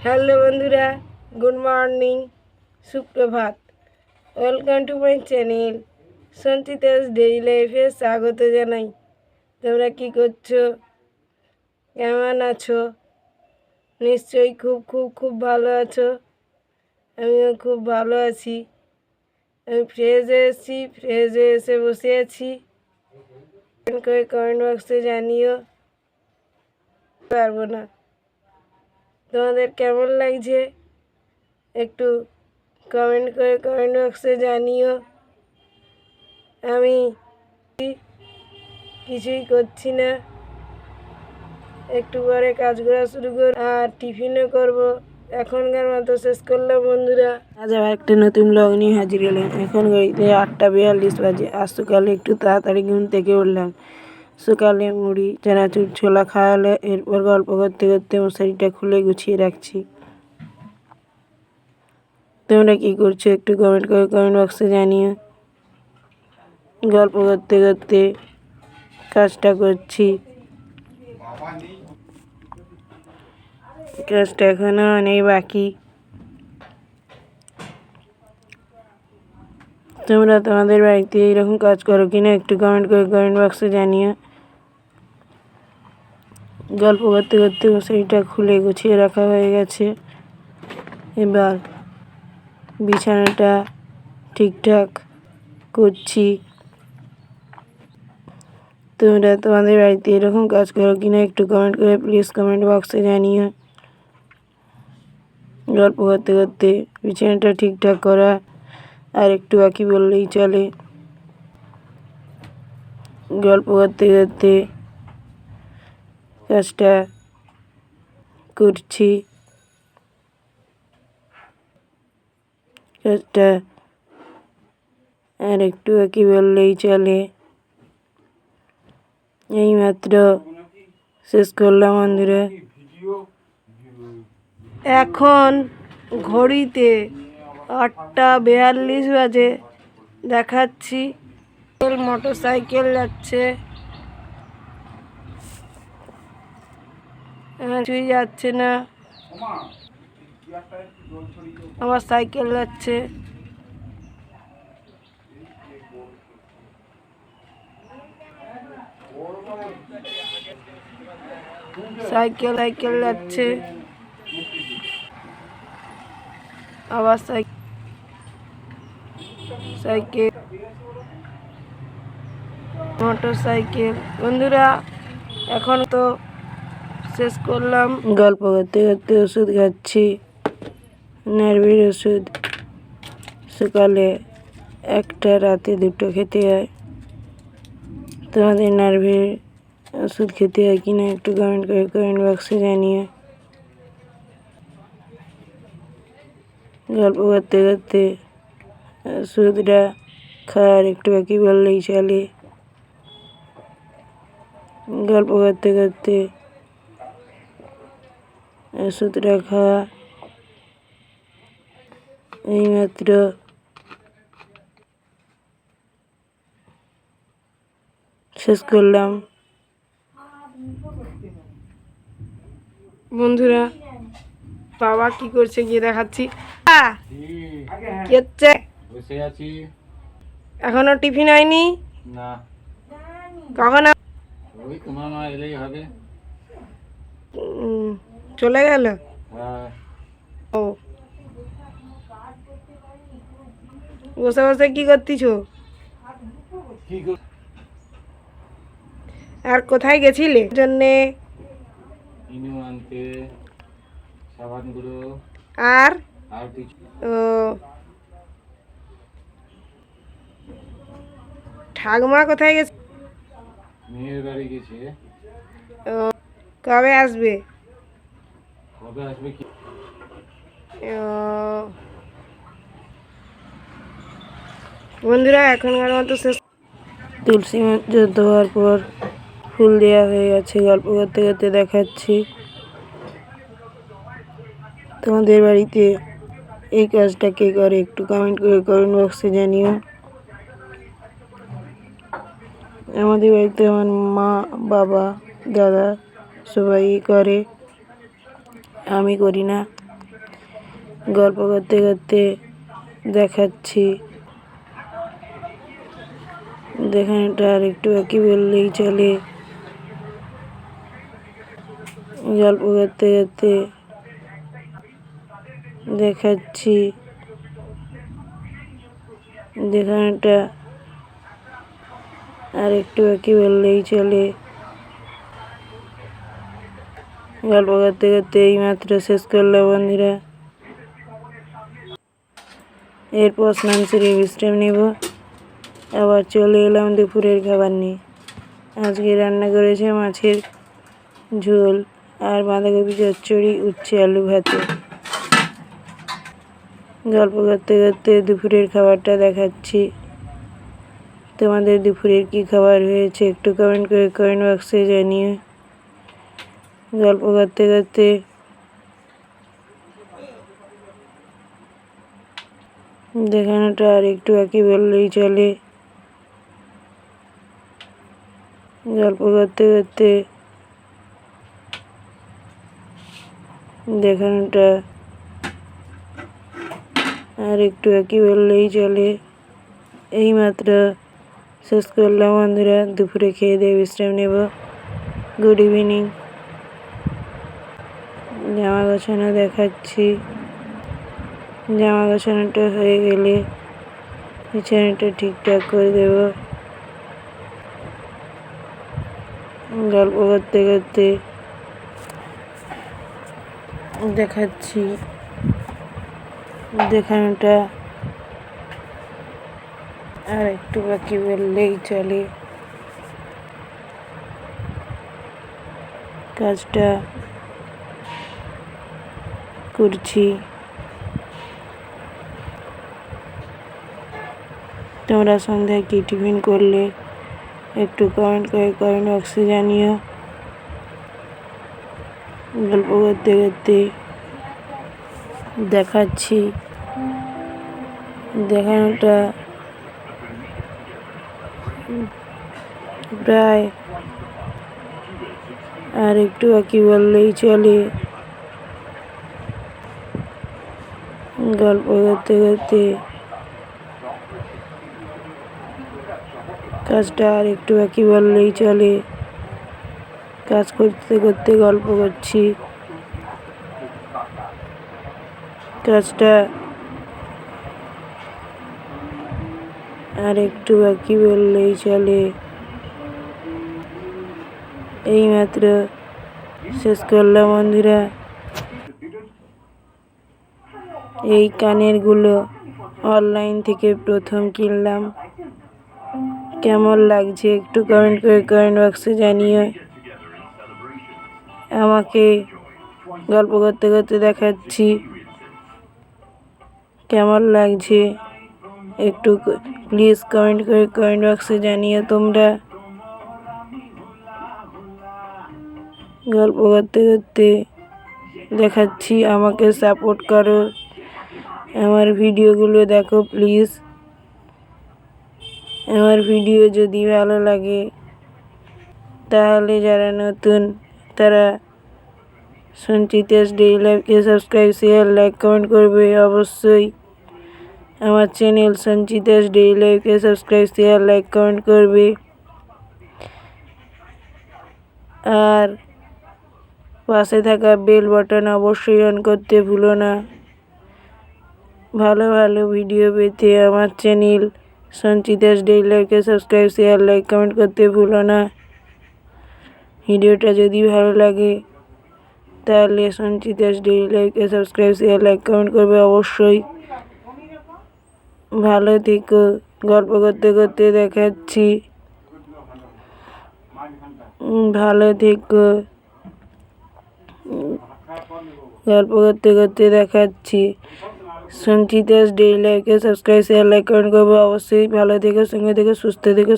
Hello বন্ধুরা, good morning, সুপ্রভাত। Welcome to my channel Sanchita's daily লাইফে স্বাগত জানাই। তোমরা কি করছো, কেমন আছো? নিশ্চয়ই খুব খুব খুব ভালো আছো। আমিও খুব ভালো আছি। আমি ফ্রেজে এসেছি, ফ্রেজে এসে বসে আছি। কমেন্ট বক্সে জানিও, পারবো না। তোমাদের কেমন লাগছে একটু কমেন্ট বক্সে জানিও। আমি কিছুই করছি না, একটু পরে কাজ করা শুরু করব আর টিফিনও করব। এখনকার মতো শেষ করলাম বন্ধুরা। আজ আবার একটা নতুন ব্লগ নিয়ে হাজির হলাম। এখন ঘড়িতে 8:42 বাজে। আজ সকালে একটু তাড়াতাড়ি ঘুম থেকে উঠলাম। সকালে মুড়ি চানাচুর ছোলা খাওয়ালে, এরপর গল্প করতে করতে মশারিটা খুলে গুছিয়ে রাখছি। তোমরা কি করছো একটু কমেন্ট বক্সে জানিও। গল্প করতে করতে কাজটা করছি। কাজটা এখনো অনেক বাকি। তোমরা তোমাদের বাড়িতে এইরকম কাজ করো কিনা একটু কমেন্ট বক্সে জানিও। গল্প করতে করতে মশারিটা খুলে গুছিয়ে রাখা হয়ে গেছে। এবার বিছানাটা ঠিকঠাক করছি। তোমরা তোমাদের বাড়িতে এরকম কাজ করো কিনা একটু প্লিজ কমেন্ট বক্সে জানিও। গল্প করতে করতে বিছানাটা ঠিকঠাক করা আর একটু বাকি বললেই চলে। গল্প করতে করতে কাজটা করছি। কাজটা আর একটু বাকি বললেই চলে। এইমাত্র শেষ করলাম বন্ধুরা। এখন ঘড়িতে 8:42 বাজে দেখাচ্ছি। মোটর সাইকেল যাচ্ছে, কিছুই যাচ্ছে না। আমার সাইকেল যাচ্ছে। সাইকেল যাচ্ছে, আবার সাইকেল মোটর সাইকেল। বন্ধুরা এখন তো শেষ করলাম। গল্প করতে করতে ওষুধ খাচ্ছি, নার্ভের ওষুধ। সকালে একটা, রাতে 2টো খেতে হয়। তোমাদের নার্ভের ওষুধ খেতে হয় কিনা একটু কমেন্ট বক্সে জানিয়ে। গল্প করতে করতে ওষুধটা খাওয়ার একটু বাকি বললেই চলে। গল্প করতে করতে ওষুধটা খাওয়া এইমাত্র শেষ করলাম বন্ধুরা। বাবা কি করছে গিয়ে দেখাচ্ছি। কি হচ্ছে? এখনো টিফিন হয়নি? না। কখন? ওই তোমার মা এলেই হবে। চলে গেল? ও, বসে বসে কি করতেছো? আর কোথায় গেছিলে জন্যে? আর ও, ঠাকুমা কোথায় গেছে? মেয়ের বাড়ি গেছে। ও, কবে আসবে? কি? বন্ধুরা এখনকার মতো শেষ। তুলসী মঞ্চ দেওয়ার পর ফুল দেওয়া হয়ে গেছে। গল্প করতে করতে দেখাচ্ছি। তোমাদের বাড়িতে এই কাজটা কে করে একটু কমেন্ট বক্সে জানিও। আমাদের বাড়িতে আমার মা, বাবা, দাদা সবাই করে, আমি করি না। গল্প করতে করতে দেখাচ্ছি। দেখানোটা আর একটু বাকি বললেই চলে। গল্প করতে করতে দেখাচ্ছি। দেখানোটা আর একটু বাকি বললেই চলে। গল্প করতে করতে এইমাত্র শেষ করলো বন্ধুরা। এরপর স্নান সেরে বিশ্রাম নেব। আবার চলে এলাম দুপুরের খাবার নিয়ে। আজকে রান্না করেছে মাছের ঝোল আর বাঁধাকপি চচ্চড়ি, উচ্ছে আলু ভাতে। গল্প করতে করতে দুপুরের খাবারটা দেখাচ্ছি। তোমাদের দুপুরের কি খাবার হয়েছে একটু কমেন্ট করে কমেন্ট বক্সে জানিয়ে। গল্প করতে করতে দেখানোটা আর একটু বাকি বললেই চলে। গল্প করতে করতে দেখানোটা আর একটু বাকি বললেই চলে। এইমাত্র শেষ করলাম বন্ধুরা। দুপুরে খেয়ে দিয়ে বিশ্রাম নেব। Good evening. জামা গোছানো দেখাচ্ছি। জামা গোছানোটা হয়ে গেলে বিছানাটা ঠিকঠাক করে দেব। গল্প করতে করতে দেখাচ্ছি। দেখানোটা আর একটু বাকি বললেই চলে। কাজটা করছি। তোমরা সন্ধ্যায় কি টিফিন করলে একটু কমেন্ট করে কমেন্ট বক্সে জানিও। গল্প করতে করতে দেখাচ্ছি। দেখানোটা প্রায় আর একটু বাকি বললেই চলে। গল্প করতে করতে কাজটা আর একটু বাকি বললেই চলে। কাজ করতে করতে গল্প করছি। কাজটা আর একটু বাকি বললেই চলে। এইমাত্র শেষ করলাম বন্ধুরা। এই কানেরগুলো অনলাইন থেকে প্রথম কিনলাম। কেমন লাগছে একটু কমেন্ট করে কমেন্ট বক্সে জানিও। আমাকে গল্প করতে করতে দেখাচ্ছি। কেমন লাগছে একটু প্লিজ কমেন্ট করে কমেন্ট বক্সে জানিও তোমরা। গল্প করতে করতে দেখাচ্ছি। আমাকে সাপোর্ট করো, আমার ভিডিওগুলো দেখো প্লিজ। আমার ভিডিও যদি ভালো লাগে তাহলে যারা নতুন তারা সঞ্চিতাস ডেইলি লাইফকে সাবস্ক্রাইব, শেয়ার, লাইক, কমেন্ট করবে অবশ্যই। আমার চ্যানেল সঞ্চিতাস ডেইলি লাইফকে সাবস্ক্রাইব, শেয়ার, লাইক, কমেন্ট করবে। আর পাশে থাকা বেল বাটন অবশ্যই অন করতে ভুলো না। ভালো ভালো ভিডিও পেতে আমার চ্যানেল সঞ্চিতাস ডেইলি লাইফকে সাবস্ক্রাইব, শেয়ার, লাইক, কমেন্ট করতে ভুলো না। ভিডিওটা যদি ভালো লাগে তাহলে সঞ্চিতাস ডেইলি লাইফকে সাবস্ক্রাইব, শেয়ার, লাইক, কমেন্ট করবে অবশ্যই। ভালো থেকো। গল্প করতে করতে দেখাচ্ছি। ভালো থেকো। গল্প করতে করতে দেখাচ্ছি। সঞ্চিতাস ডেইলি লাইফকে সাবস্ক্রাইব, শেয়ার, লাইক, কমেন্ট করবে অবশ্যই। ভালো থেকো, সঙ্গে থেকো, সুস্থ থেকো।